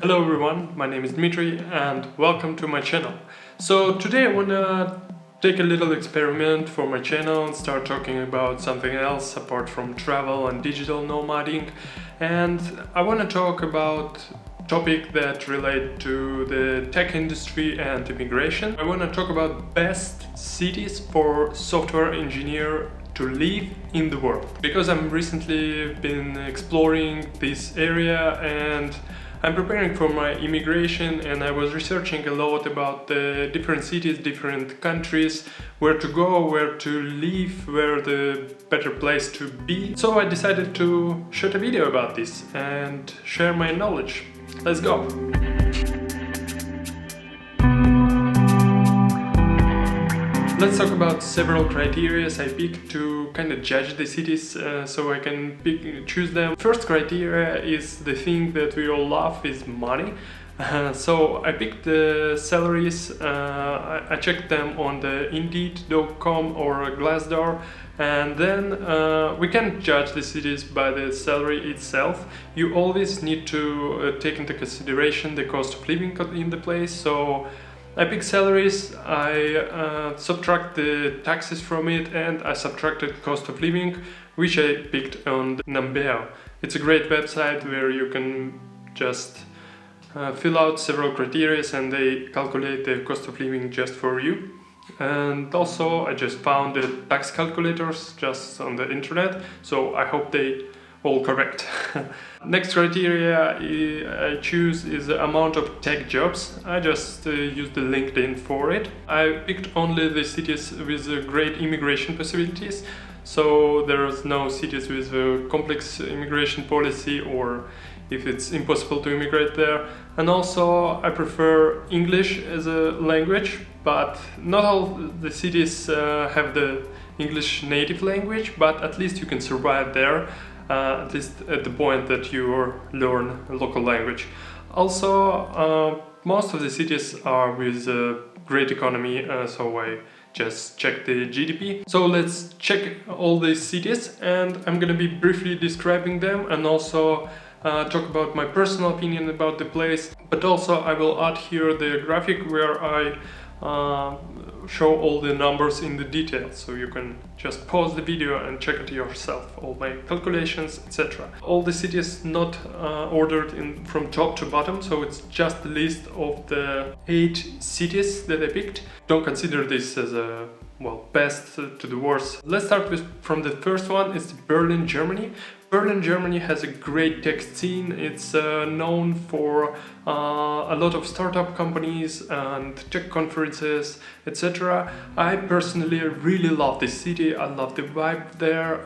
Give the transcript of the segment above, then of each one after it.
Hello everyone, my name is Dmitry and welcome to my channel. So today I wanna take a little experiment for my channel and start talking about something else apart from travel and digital nomading. And I wanna talk about topic that relate to the tech industry and immigration. I wanna talk about best cities for software engineer to live in the world. Because I'm recently been exploring this area and I'm preparing for my immigration, and I was researching a lot about the different cities, different countries, where to go, where to live, where the better place to be. So I decided to shoot a video about this and share my knowledge. Let's go! Let's talk about several criteria I picked to kind of judge the cities so I can choose them. First criteria is the thing that we all love is money. So I picked the salaries, I checked them on the Indeed.com or Glassdoor, and then we can judge the cities by the salary itself. You always need to take into consideration the cost of living in the place. So I pick salaries, I subtract the taxes from it, and I subtracted cost of living, which I picked on Numbeo. It's a great website where you can just fill out several criteria and they calculate the cost of living just for you. And also I just found the tax calculators just on the internet, so I hope they all correct. Next criteria I choose is the amount of tech jobs. I just used the LinkedIn for it. I picked only the cities with great immigration possibilities, so there's no cities with a complex immigration policy or if it's impossible to immigrate there. And also I prefer English as a language, but not all the cities have the English native language, but at least you can survive there. At least at the point that you learn a local language. Also, most of the cities are with a great economy, so I just check the GDP. So let's check all these cities, and I'm gonna be briefly describing them and also talk about my personal opinion about the place. But also I will add here the graphic where I show all the numbers in the details, so you can just pause the video and check it yourself, all my calculations, etc. All the cities not ordered from top to bottom, so it's just the list of the 8 cities that I picked. Don't consider this as a best to the worst. Let's start from the first one. It's Berlin, Germany. Berlin, Germany has a great tech scene. It's known for a lot of startup companies and tech conferences, etc. I personally really love this city. I love the vibe there.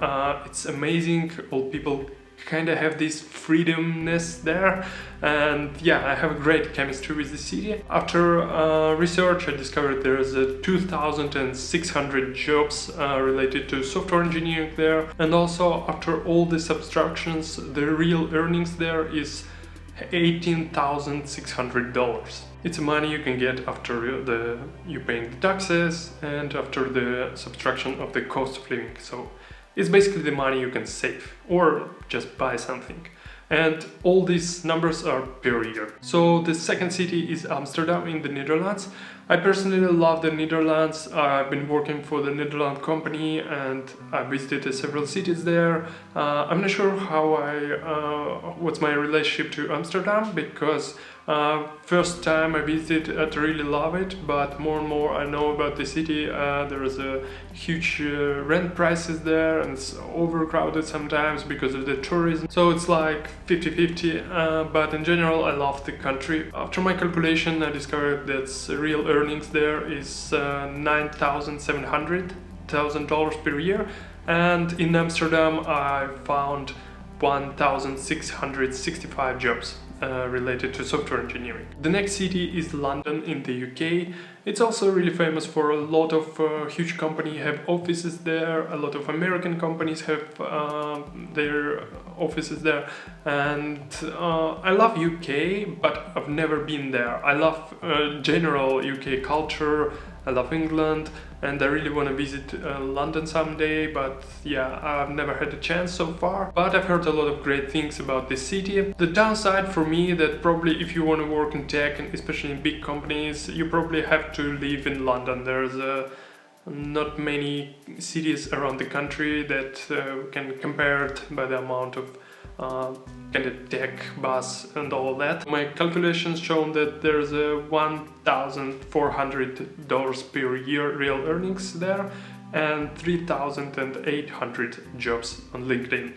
It's amazing. All people kind of have this freedomness there, and yeah, I have a great chemistry with the city. After research, I discovered there's 2,600 jobs related to software engineering there, and also after all the subtractions, the real earnings there is $18,600. It's money you can get after you paying the taxes and after the subtraction of the cost of living. So it's basically the money you can save or just buy something. And all these numbers are per year. So the second city is Amsterdam in the Netherlands. I personally love the Netherlands. I've been working for the Netherlands company and I visited several cities there. I'm not sure what's my relationship to Amsterdam, because first time I visited, I really love it, but more and more I know about the city. There is a huge rent prices there, and it's overcrowded sometimes because of the tourism. So it's like 50-50, but in general I love the country. After my calculation, I discovered that real earnings there is $9,700 per year, and in Amsterdam I found 1,665 jobs related to software engineering. The next city is London in the UK. It's also really famous for a lot of huge companies have offices there. A lot of American companies have their offices there, and I love UK, but I've never been there. I love general UK culture. I love England. and I really want to visit London someday, but yeah, I've never had a chance so far. But I've heard a lot of great things about this city. The downside for me that probably if you want to work in tech, and especially in big companies, you probably have to live in London. There's not many cities around the country that can compare it by the amount of kind of tech buzz and all that. My calculations show that there's a $1,400 per year real earnings there and 3,800 jobs on LinkedIn.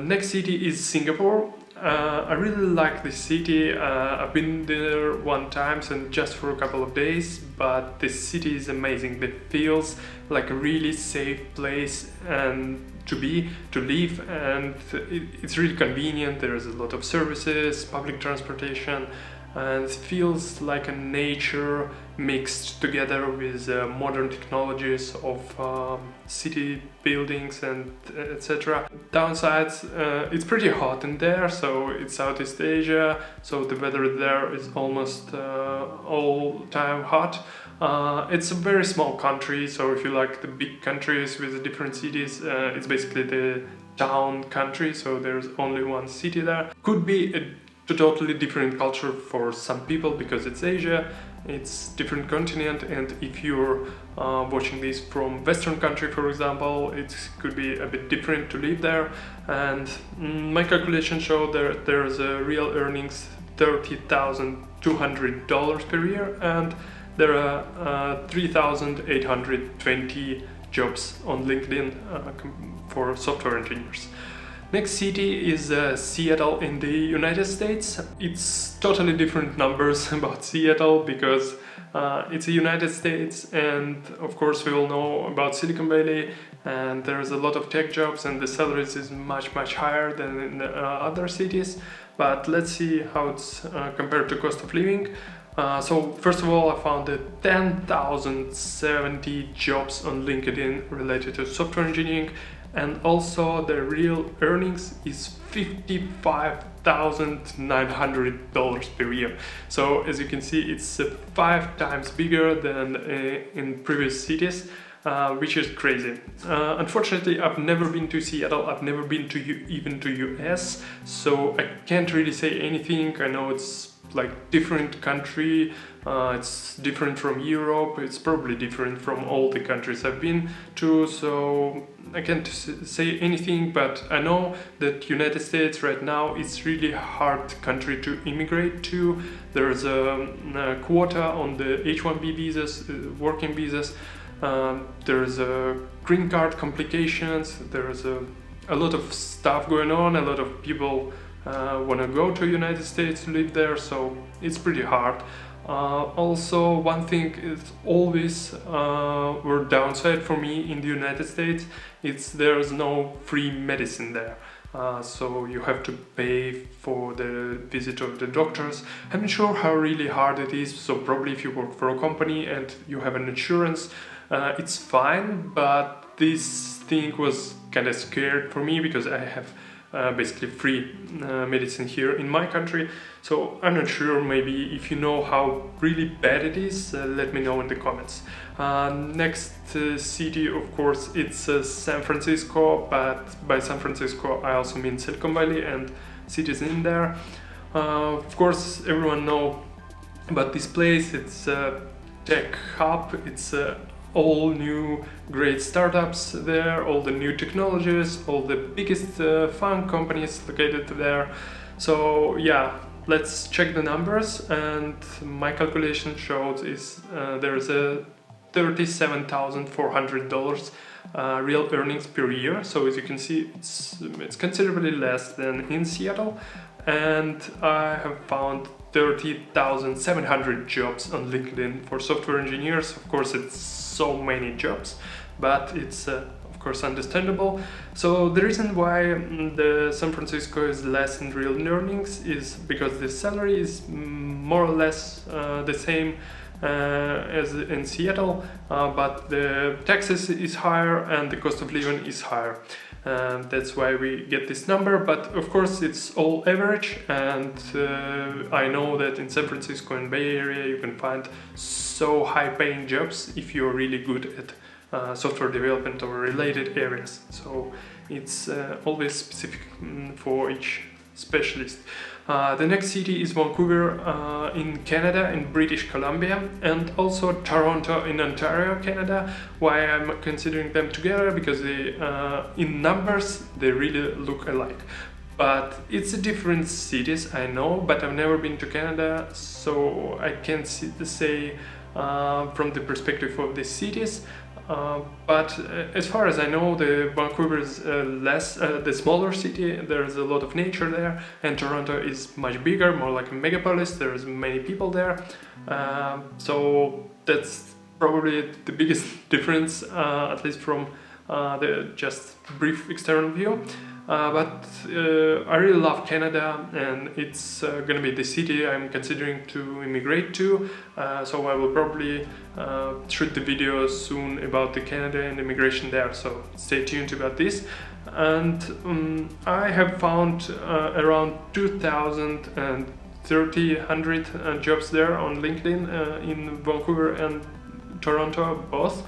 Next city is Singapore. I really like this city. I've been there one time and just for a couple of days, but this city is amazing. It feels like a really safe place and to live, and it's really convenient. There's a lot of services, public transportation, and it feels like a nature mixed together with modern technologies of city buildings and etc. Downsides, it's pretty hot in there, so it's Southeast Asia, so the weather there is almost all time hot. It's a very small country, so if you like the big countries with the different cities, it's basically the town country, so there's only one city there. Could be a totally different culture for some people because it's Asia, it's different continent, and if you're watching this from Western country, for example, it could be a bit different to live there. And my calculations show that there's a real earnings $30,200 per year, and there are 3,820 jobs on LinkedIn for software engineers. Next city is Seattle in the United States. It's totally different numbers about Seattle because it's the United States, and of course we all know about Silicon Valley, and there's a lot of tech jobs and the salaries is much higher than in other cities. But let's see how it's compared to cost of living. So first of all, I found that 10,070 jobs on LinkedIn related to software engineering, and also the real earnings is $55,900 per year. So as you can see, it's 5 times bigger than in previous cities, which is crazy. Unfortunately, I've never been to Seattle, I've never been to even to US, so I can't really say anything. I know it's like different country, it's different from Europe, it's probably different from all the countries I've been to, so I can't say anything, but I know that United States right now it's really hard country to immigrate to. There's a quota on the H-1B visas, working visas, there's a green card complications, there's a lot of stuff going on, a lot of people want to go to United States to live there, so it's pretty hard. Also, one thing is always were downside for me in the United States, there's no free medicine there. So you have to pay for the visit of the doctors. I'm not sure how really hard it is, so probably if you work for a company and you have an insurance, it's fine, but this thing was kind of scared for me because I have basically free medicine here in my country, so I'm not sure. Maybe if you know how really bad it is, let me know in the comments. Next city, of course, it's San Francisco, but by San Francisco I also mean Silicon Valley and cities in there. Of course, everyone know about this place. It's a tech hub, it's all new great startups there, all the new technologies, all the biggest fun companies located there. So yeah, let's check the numbers, and my calculation shows there's a $37,400 real earnings per year. So as you can see, it's considerably less than in Seattle, and I have found 30,700 jobs on LinkedIn for software engineers. Of course, it's so many jobs, but it's of course understandable. So the reason why the San Francisco is less in real earnings is because the salary is more or less the same as in Seattle, but the taxes is higher and the cost of living is higher. That's why we get this number, but of course it's all average, and I know that in San Francisco and Bay Area you can find so high paying jobs if you're really good at software development or related areas. So it's always specific for each specialist. The next city is Vancouver in Canada, in British Columbia, and also Toronto in Ontario, Canada. Why I'm considering them together? Because they, in numbers, they really look alike. But it's a different cities, I know, but I've never been to Canada, so I can't say from the perspective of the cities. But as far as I know, the Vancouver is the smaller city. There's a lot of nature there, and Toronto is much bigger, more like a megapolis. There's many people there, so that's probably the biggest difference, at least from the just brief external view. But I really love Canada, and it's gonna be the city I'm considering to immigrate to, so I will probably shoot the video soon about the Canada and immigration there, so stay tuned about this. And I have found around 2,000 and 3,100 jobs there on LinkedIn in Vancouver and Toronto both.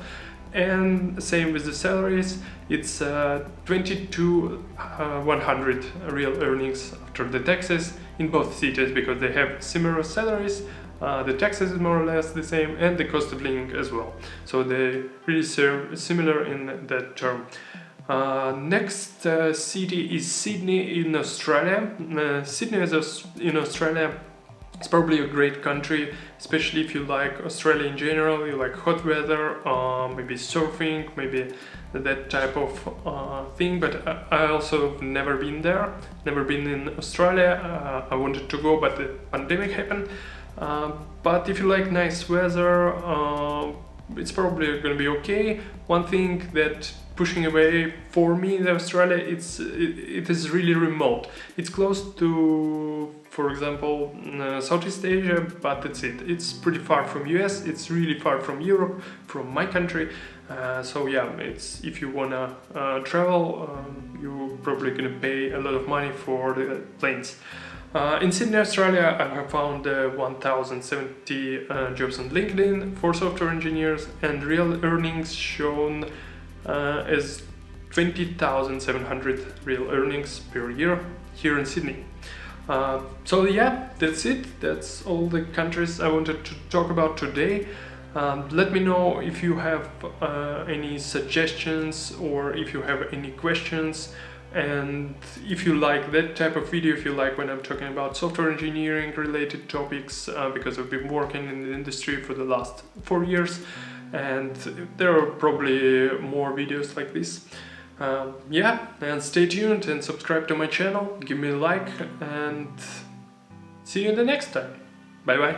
And same with the salaries, it's 22,100 real earnings after the taxes in both cities, because they have similar salaries, the taxes is more or less the same, and the cost of living as well. So they really serve similar in that term. Next city is Sydney in Australia. Sydney in Australia, it's probably a great country, especially if you like Australia in general, you like hot weather, maybe surfing, maybe that type of thing, but I also have never been there, never been in Australia. I wanted to go, but the pandemic happened. But if you like nice weather, it's probably going to be okay. One thing that pushing away for me in Australia, it is really remote. It's close to, for example, Southeast Asia, but that's it. It's pretty far from US, it's really far from Europe, from my country. So yeah, it's, if you wanna travel, you're probably gonna pay a lot of money for the planes. In Sydney, Australia, I have found 1,070 jobs on LinkedIn for software engineers, and real earnings shown as 20,700 real earnings per year here in Sydney. So yeah, that's it. That's all the countries I wanted to talk about today. Let me know if you have any suggestions, or if you have any questions. And if you like that type of video, if you like when I'm talking about software engineering related topics, because I've been working in the industry for the last 4 years, and there are probably more videos like this. Yeah, and stay tuned and subscribe to my channel, give me a like, and see you the next time. Bye bye.